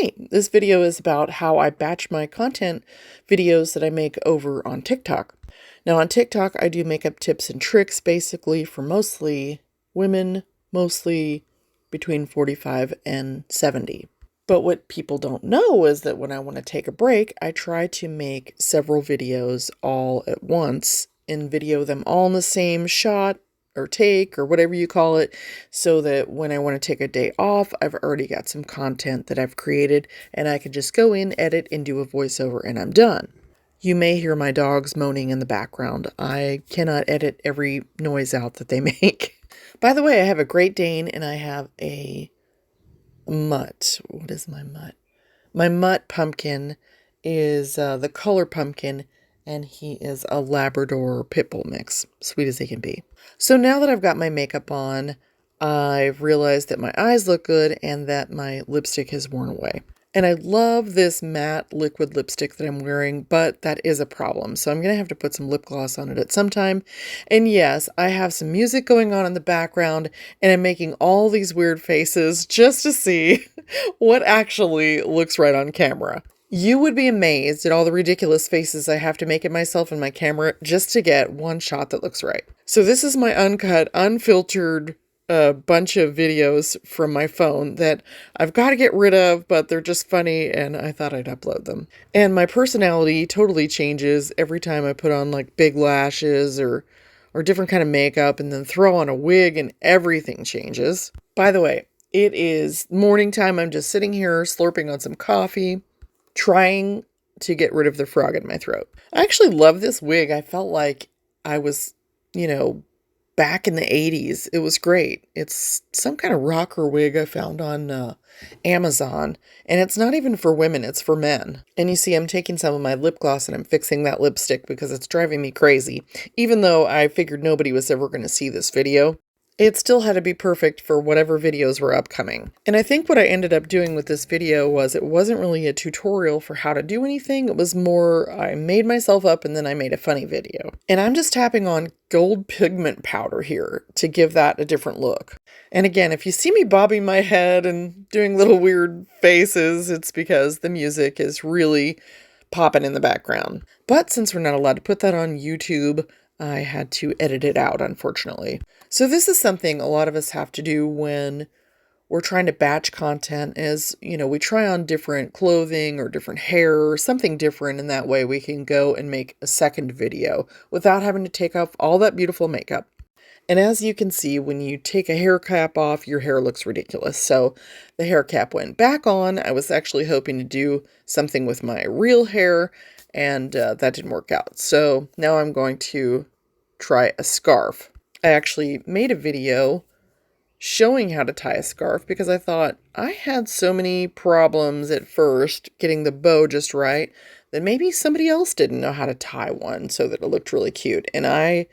Hey, this video is about how I batch my content videos that I make over on TikTok. Now on TikTok, I do makeup tips and tricks basically for mostly women, mostly between 45 and 70. But what people don't know is that when I want to take a break, I try to make several videos all at once and video them all in the same shot or take or whatever you call it, so that when I want to take a day off, I've already got some content that I've created and I can just go in, edit, and do a voiceover and I'm done. You may hear my dogs moaning in the background. I cannot edit every noise out that they make. By the way, I have a Great Dane and I have a mutt. What is my mutt? My mutt pumpkin is the color pumpkin, and he is a Labrador pit bull mix, sweet as he can be. So now that I've got my makeup on, I've realized that my eyes look good and that my lipstick has worn away. And I love this matte liquid lipstick that I'm wearing, but that is a problem. So I'm going to have to put some lip gloss on it at some time. And yes, I have some music going on in the background, and I'm making all these weird faces just to see what actually looks right on camera. You would be amazed at all the ridiculous faces I have to make at myself in my camera just to get one shot that looks right. So this is my uncut, unfiltered bunch of videos from my phone that I've got to get rid of, but they're just funny and I thought I'd upload them. And my personality totally changes every time I put on like big lashes or different kind of makeup and then throw on a wig and everything changes. By the way, it is morning time. I'm just sitting here slurping on some coffee, trying to get rid of the frog in my throat. I actually love this wig. I felt like I was, back in the 80s. It was great. It's some kind of rocker wig I found on Amazon, and it's not even for women, it's for men. And you see, I'm taking some of my lip gloss and I'm fixing that lipstick because it's driving me crazy. Even though I figured nobody was ever going to see this video, it still had to be perfect for whatever videos were upcoming. And I think what I ended up doing with this video was it wasn't really a tutorial for how to do anything. It was more, I made myself up and then I made a funny video. And I'm just tapping on gold pigment powder here to give that a different look. And again, if you see me bobbing my head and doing little weird faces, it's because the music is really popping in the background. But since we're not allowed to put that on YouTube, I had to edit it out, unfortunately. So this is something a lot of us have to do when we're trying to batch content is, we try on different clothing or different hair or something different, and that way we can go and make a second video without having to take off all that beautiful makeup. And as you can see, when you take a hair cap off, your hair looks ridiculous. So the hair cap went back on. I was actually hoping to do something with my real hair, and that didn't work out. So now I'm going to try a scarf. I actually made a video showing how to tie a scarf because I thought I had so many problems at first getting the bow just right that maybe somebody else didn't know how to tie one so that it looked really cute. And I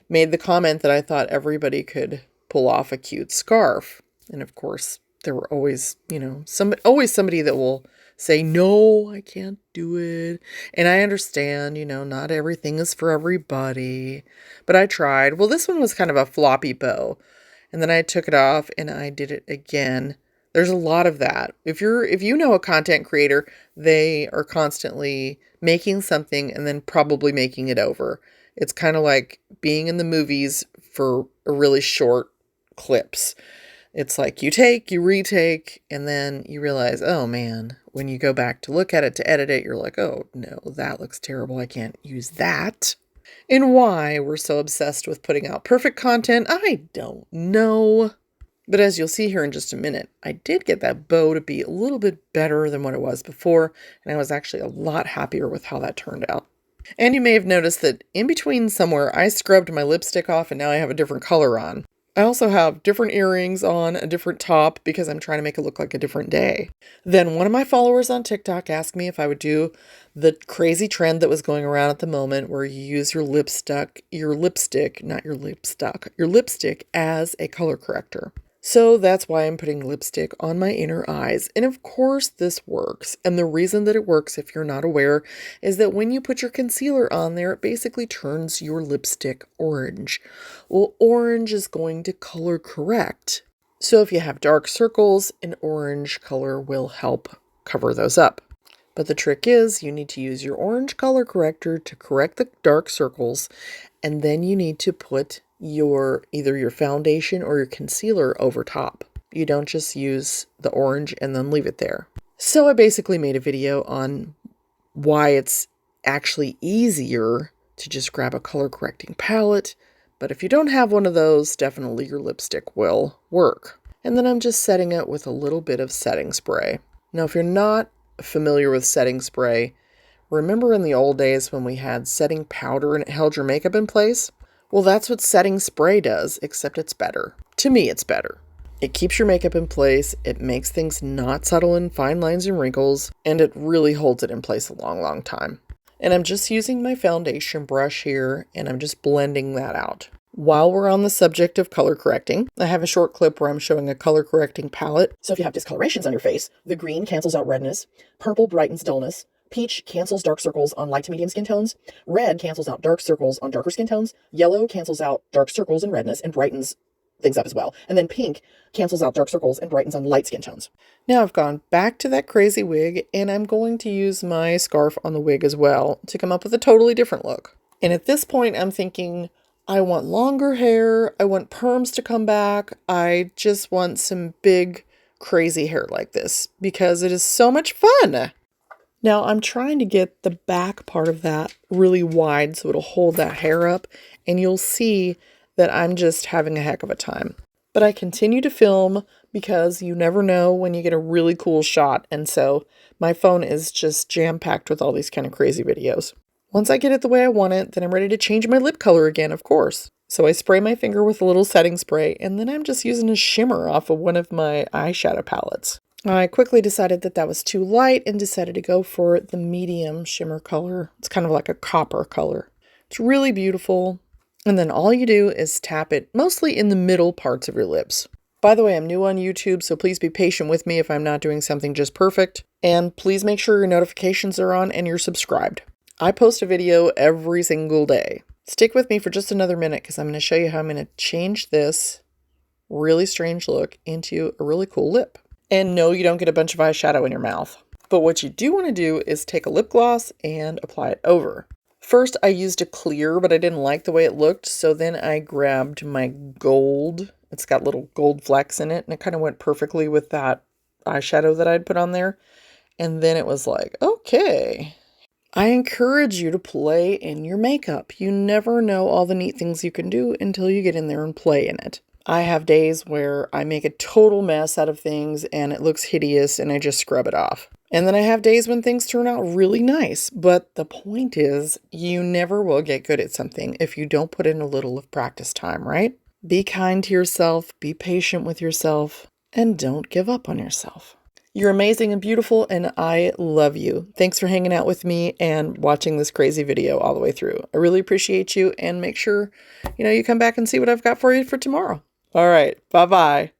made the comment that I thought everybody could pull off a cute scarf. And of course, there were always, somebody that will say, no, I can't do it. And I understand, not everything is for everybody, but I tried. Well, this one was kind of a floppy bow. And then I took it off and I did it again. There's a lot of that. If you know a content creator, they are constantly making something and then probably making it over. It's kind of like being in the movies for a really short clips. It's like you take, you retake, and then you realize, oh man, when you go back to look at it, to edit it, you're like, oh no, that looks terrible. I can't use that. And why we're so obsessed with putting out perfect content, I don't know. But as you'll see here in just a minute, I did get that bow to be a little bit better than what it was before, and I was actually a lot happier with how that turned out. And you may have noticed that in between somewhere, I scrubbed my lipstick off and now I have a different color on. I also have different earrings on, a different top, because I'm trying to make it look like a different day. Then one of my followers on TikTok asked me if I would do the crazy trend that was going around at the moment where you use your lipstick as a color corrector. So that's why I'm putting lipstick on my inner eyes. And of course this works. And the reason that it works, if you're not aware, is that when you put your concealer on there, it basically turns your lipstick orange. Well, orange is going to color correct. So if you have dark circles, an orange color will help cover those up. But the trick is you need to use your orange color corrector to correct the dark circles, and then you need to put either your foundation or your concealer over top. You don't just use the orange and then leave it there. So I basically made a video on why it's actually easier to just grab a color correcting palette, but if you don't have one of those, definitely your lipstick will work. And then I'm just setting it with a little bit of setting spray. Now, if you're not familiar with setting spray, remember in the old days when we had setting powder and it held your makeup in place? Well, that's what setting spray does, except it's better. To me, it's better. It keeps your makeup in place, it makes things not subtle in fine lines and wrinkles, and it really holds it in place a long, long time. And I'm just using my foundation brush here, and I'm just blending that out. While we're on the subject of color correcting, I have a short clip where I'm showing a color correcting palette. So if you have discolorations on your face, the green cancels out redness, purple brightens dullness, peach cancels dark circles on light to medium skin tones, red cancels out dark circles on darker skin tones, yellow cancels out dark circles and redness and brightens things up as well. And then pink cancels out dark circles and brightens on light skin tones. Now I've gone back to that crazy wig, and I'm going to use my scarf on the wig as well to come up with a totally different look. And at this point, I'm thinking, I want longer hair, I want perms to come back, I just want some big, crazy hair like this because it is so much fun. Now I'm trying to get the back part of that really wide so it'll hold that hair up, and you'll see that I'm just having a heck of a time. But I continue to film because you never know when you get a really cool shot, and so my phone is just jam-packed with all these kind of crazy videos. Once I get it the way I want it, then I'm ready to change my lip color again, of course. So I spray my finger with a little setting spray, and then I'm just using a shimmer off of one of my eyeshadow palettes. I quickly decided that that was too light and decided to go for the medium shimmer color. It's kind of like a copper color. It's really beautiful. And then all you do is tap it mostly in the middle parts of your lips. By the way, I'm new on YouTube, so please be patient with me if I'm not doing something just perfect. And please make sure your notifications are on and you're subscribed. I post a video every single day. Stick with me for just another minute because I'm going to show you how I'm going to change this really strange look into a really cool lip. And no, you don't get a bunch of eyeshadow in your mouth. But what you do want to do is take a lip gloss and apply it over. First, I used a clear, but I didn't like the way it looked, so then I grabbed my gold. It's got little gold flecks in it, and it kind of went perfectly with that eyeshadow that I'd put on there. And then it was like, okay. I encourage you to play in your makeup. You never know all the neat things you can do until you get in there and play in it. I have days where I make a total mess out of things and it looks hideous and I just scrub it off. And then I have days when things turn out really nice. But the point is, you never will get good at something if you don't put in a little of practice time, right? Be kind to yourself, be patient with yourself, and don't give up on yourself. You're amazing and beautiful, and I love you. Thanks for hanging out with me and watching this crazy video all the way through. I really appreciate you, and make sure, you come back and see what I've got for you for tomorrow. All right, bye-bye.